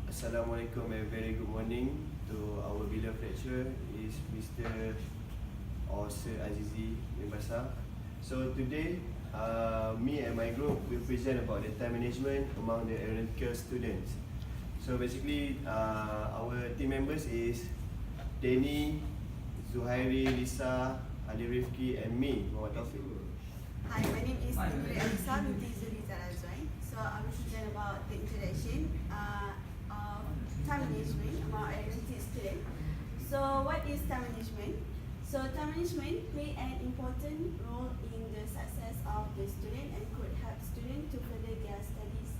Assalamualaikum and very good morning to our beloved lecturer is Mr. or Sir Azizi bin Basar. So today, me and my group will present about the time management among the aeronautical students. So basically, our team members is Danny, Zuhairi, Lisa, Ali Rifki and me, Muhammad Taufik. Hi, my name is Indra Elisa binti Zuliza Razwan. So I will present about the introduction of time management among aeronautic students. So what is time management? So time management play an important role in the success of the student and could help students to further their studies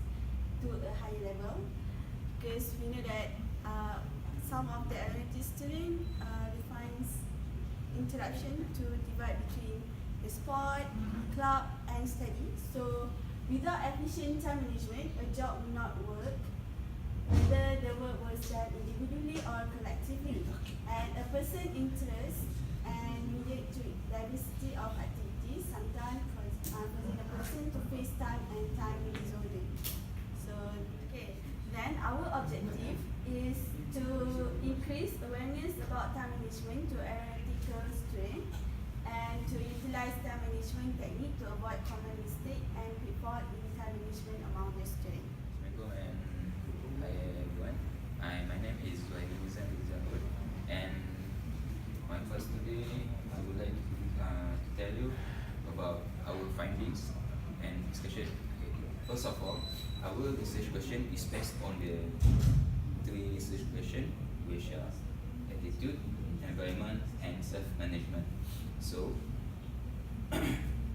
to a higher level. Because we know that some of the aeronautic students defines interruption to divide between the sport, club and study. So without efficient time management, a job will not work, whether the work was done individually or collectively. And a person's interest and relate to diversity of activities sometimes causing a person to face time and time disorder. So then our objective is to increase awareness about time management to aeronautical students and to utilize time management technique to avoid common mistake and report in time management among the students. Assalamualaikum and hi everyone. My name is Zuhairi and my first today I would like to tell you about our findings and discussion. First of all, our research question is based on the three research questions, which are attitude, environment, and self-management. So,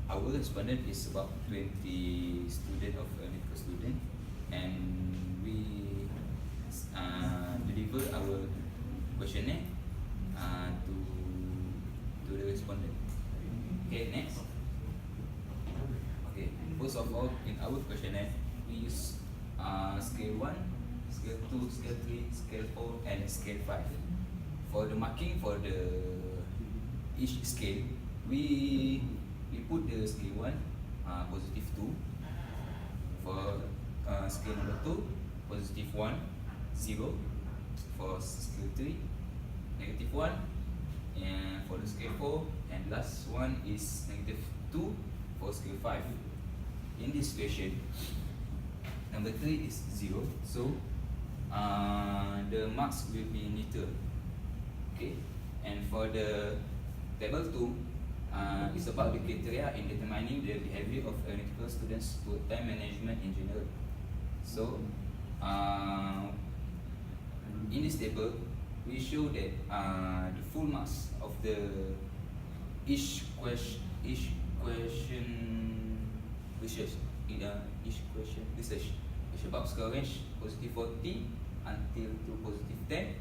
our respondent is about 20 students of medical student, and we deliver our questionnaire to the respondent. Okay, next. Okay, first of all, in our questionnaire, we use scale 1, scale 2, scale 3, scale 4, and scale 5. For the marking for the each scale, we put the scale 1 positive 2. For scale number 2, positive 1, 0. For scale 3, negative 1. And for the scale 4, and last one is negative 2 for scale 5. In this question, number 3 is 0, so the marks will be neutral. Okay, and for the table 2, it's about the criteria in determining the behavior of aeronautical students to time management in general. So, in this table, we show that the full marks of the each question research is about score range positive 40 until to positive 10.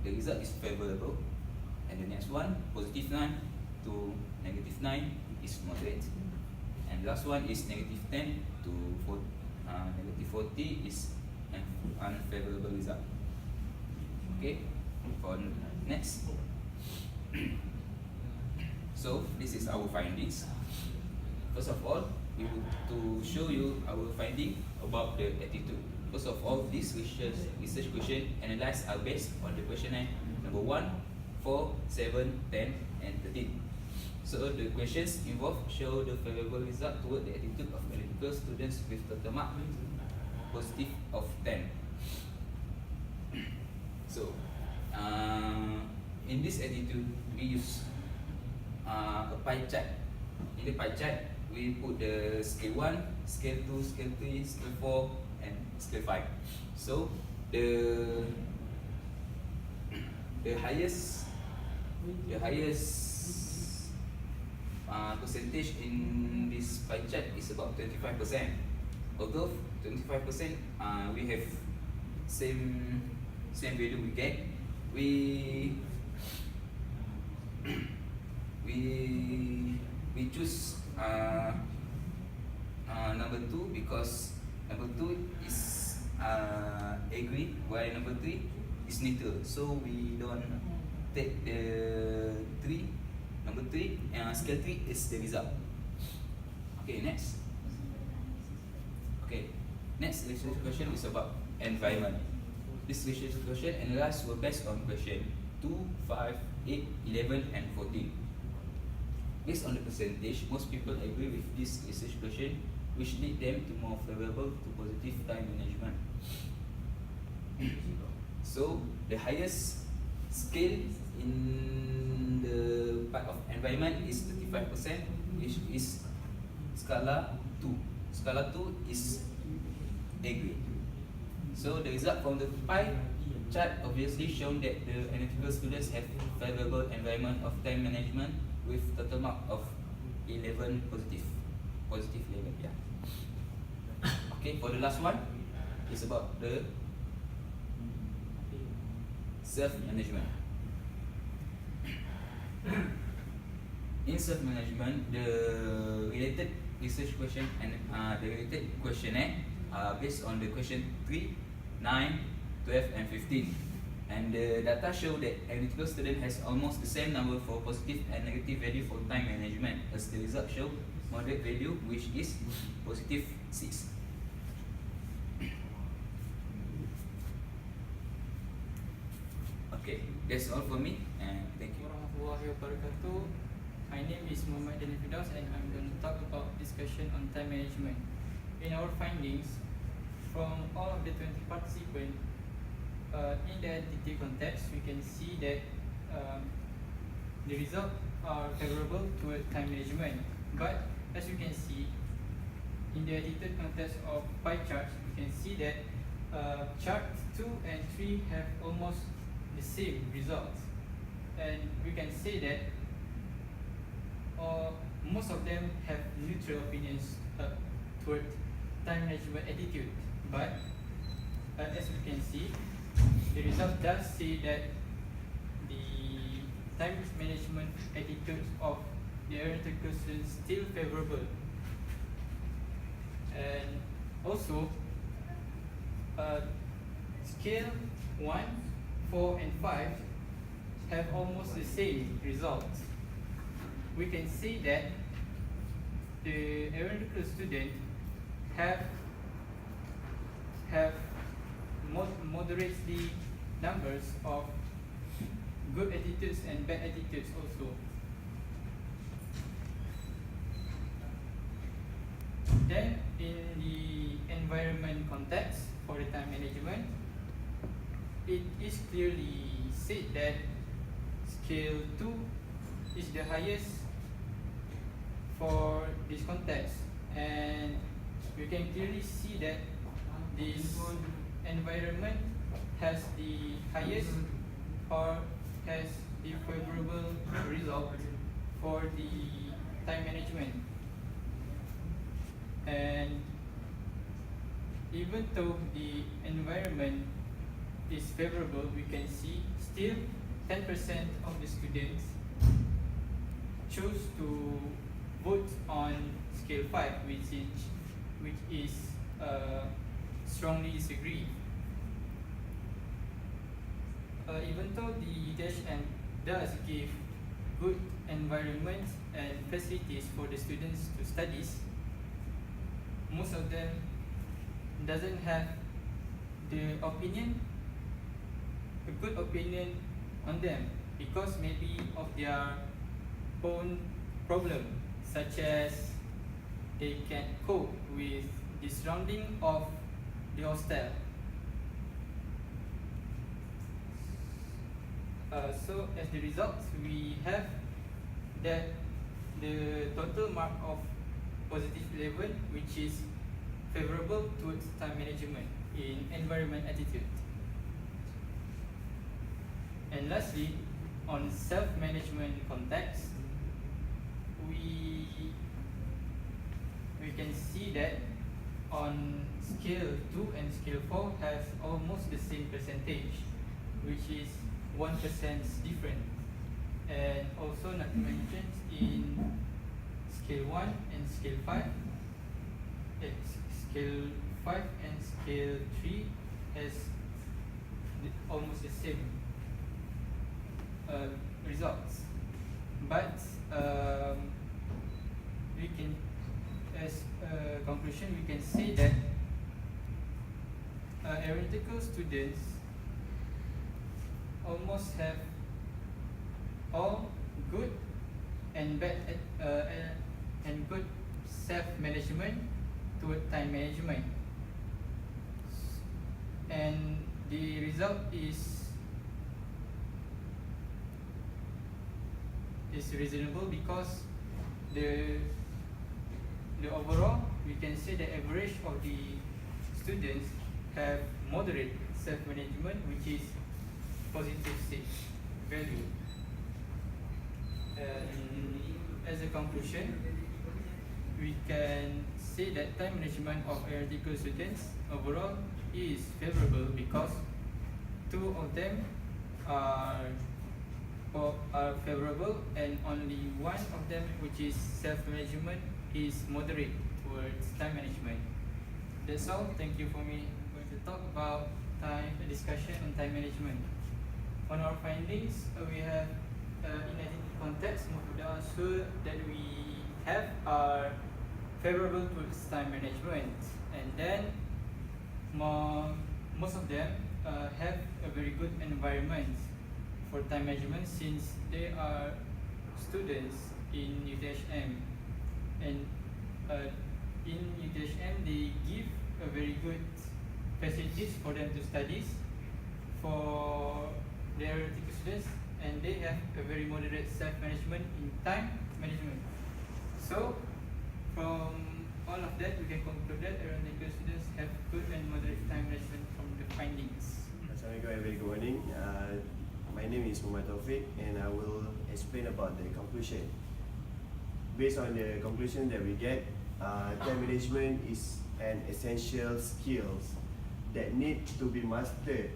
The result is favorable, and the next one positive 9 to negative 9 is moderate, and last one is negative 10 to negative 40 is unfavorable result. Okay, for next. So this is our findings. First of all, we want to show you our finding about the attitude. First of all, this research question analyzed are based on the questionnaire number 1, 4, 7, 10, and 13. So the questions involved show the favorable result toward the attitude of medical students with total mark positive of 10. So in this attitude, we use a pie chart. In the pie chart, we put the scale 1, scale 2, scale 3, scale 4, and scale 5. So the highest percentage in this pie chart is about 25%. Although 25%, we have same value we get. We choose number 2 because number 2 is agree, while number 3 is neutral. So we don't take the 3. Number 3, scale 3 is the result. Okay, next. Okay, next question is about environment. This research question and last were based on question 2, 5, 8, 11 and 14. Based on the percentage, most people agree with this research question, which lead them to more favorable to positive time management. So the highest scale in the part of environment is 35%, which is Scala 2. Scala 2 is A grade. So the result from the pie chart obviously shown that the analytical students have favorable environment of time management with total mark of 11 positive. Positive 11, yeah. Okay, for the last one, it's about the self-management. In self-management, the related research question and the related questionnaire are based on the question 3, 9, 12 and 15. And the data show that analytical student has almost the same number for positive and negative value for time management, as the result show moderate value, which is positive 6. Okay, that's all for me and thank you. Warahmatullahi wabarakatuh. My name is Muhammad Daniel Fidaus and I'm going to talk about discussion on time management. In our findings, from all of the 20 participants, in the entity context, we can see that the results are favorable toward time management. But as you can see, in the edited context of pie charts, we can see that chart 2 and 3 have almost the same results. And we can say that most of them have neutral opinions toward time management attitude. But as we can see, the result does say that the time management attitudes of the aeronautical students still favorable. And also, scale 1, 4 and 5 have almost the same results. We can say that the aeronautical student have moderately numbers of good attitudes and bad attitudes also. Then in the environment context for the time management, it is clearly said that scale 2 is the highest for this context, and we can clearly see that this environment has the highest or has the favorable result for the time management. And even though the environment is favorable, we can see still 10% of the students choose to vote on scale 5, which is strongly disagree. Even though the DHM does give good environment and facilities for the students to study, most of them doesn't have the opinion, a good opinion on them, because maybe of their own problem, such as they can't cope with the surrounding of the hostel. So as the result, we have that the total mark of positive 11, which is favorable towards time management in environment attitude. And lastly, on self-management context, we can see that on scale 2 and scale 4 has almost the same percentage, which is 1% different. And also not to mention in scale 1 and scale 5, scale 5 and scale 3 has almost the same results. But we can, as a conclusion, we can say that aeronautical students almost have all good and bad and good self-management toward time management, and the result is reasonable because the overall we can say the average of the students have moderate self-management, which is positive 6 value. As a conclusion, we can say that time management of aeronautical students overall is favorable because two of them are favorable and only one of them, which is self-management, is moderate towards time management. That's all. Thank you for me. I'm going to talk about a discussion on time management. On our findings, we have in identity context, most of the answers that we have are favorable towards time management, and then most of them have a very good environment for time management since they are students in UTHM, and in UTHM they give a very good facilities for them to study for their aeronautical students, and they have a very moderate self-management in time management. So from all of that, we can conclude that aeronautical students have good and moderate time management from the findings. Assalamualaikum and very good morning. My name is Muhammad Taufik and I will explain about the conclusion. Based on the conclusion that we get, time management is an essential skill that need to be mastered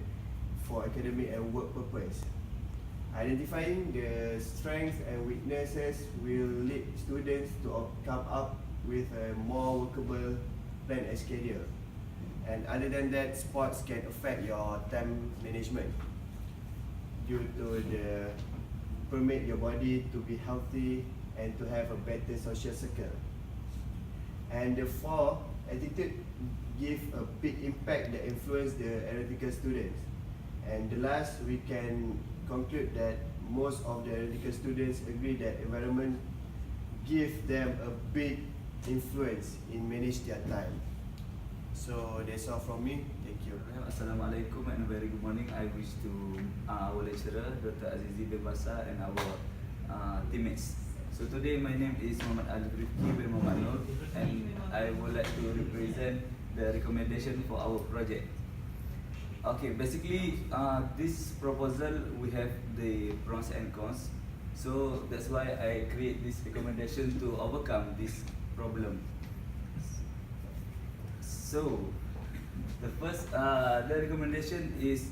for academic and work purpose. Identifying the strengths and weaknesses will lead students to come up with a more workable plan and schedule. And other than that, sports can affect your time management due to the permit your body to be healthy and to have a better social circle. And the four, attitude give a big impact that influence the aeronautical students. And the last, we can conclude that most of the aeronautical students agree that environment give them a big influence in manage their time. So that's all from me. Thank you. Assalamualaikum and very good morning. I wish to our lecturer, Dr. Azizi Bebasa, and our teammates. So today my name is Muhammad Ali Rifki bin Muhammad Nur, and I would like to represent the recommendation for our project. Okay, basically this proposal we have the pros and cons. So that's why I create this recommendation to overcome this problem. So the first, the recommendation is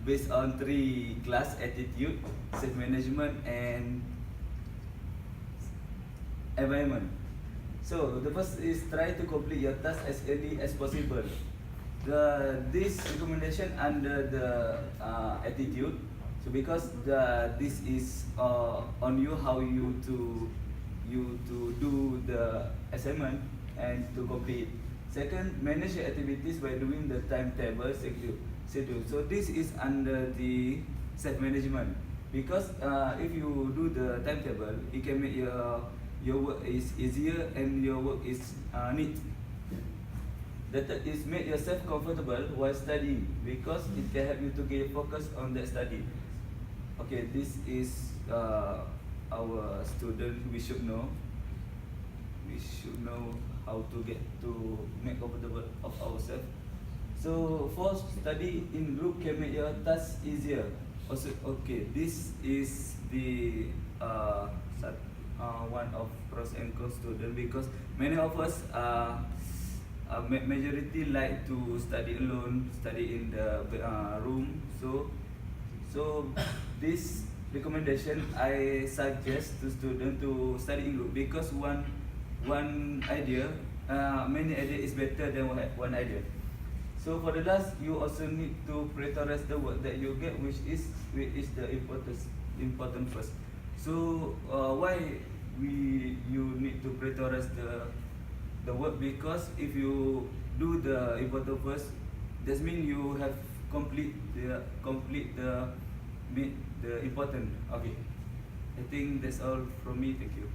based on 3 class: attitude, self-management, and environment. So the first is try to complete your task as early as possible. This recommendation under the attitude. So because this is on you, how you to do the assignment and to complete. Second, manage your activities by doing the timetable schedule. So this is under the self-management, because if you do the timetable, it can make your work is easier and your work is neat. The third is make yourself comfortable while studying, because it can help you to get focus on that study. Okay, this is our student. We should know how to get to make comfortable of ourselves. So for study in group can make your task easier. Also, okay, this is the one of pros and cons student, because many of us majority like to study alone, study in the room. So this recommendation I suggest to student to study in group, because one idea, many idea is better than one idea. So for the last, you also need to prioritize the work that you get, which is the important first. So why you need to prioritize the work? Because if you do the important first, that means you have complete the important. Okay, I think that's all from me. Thank you.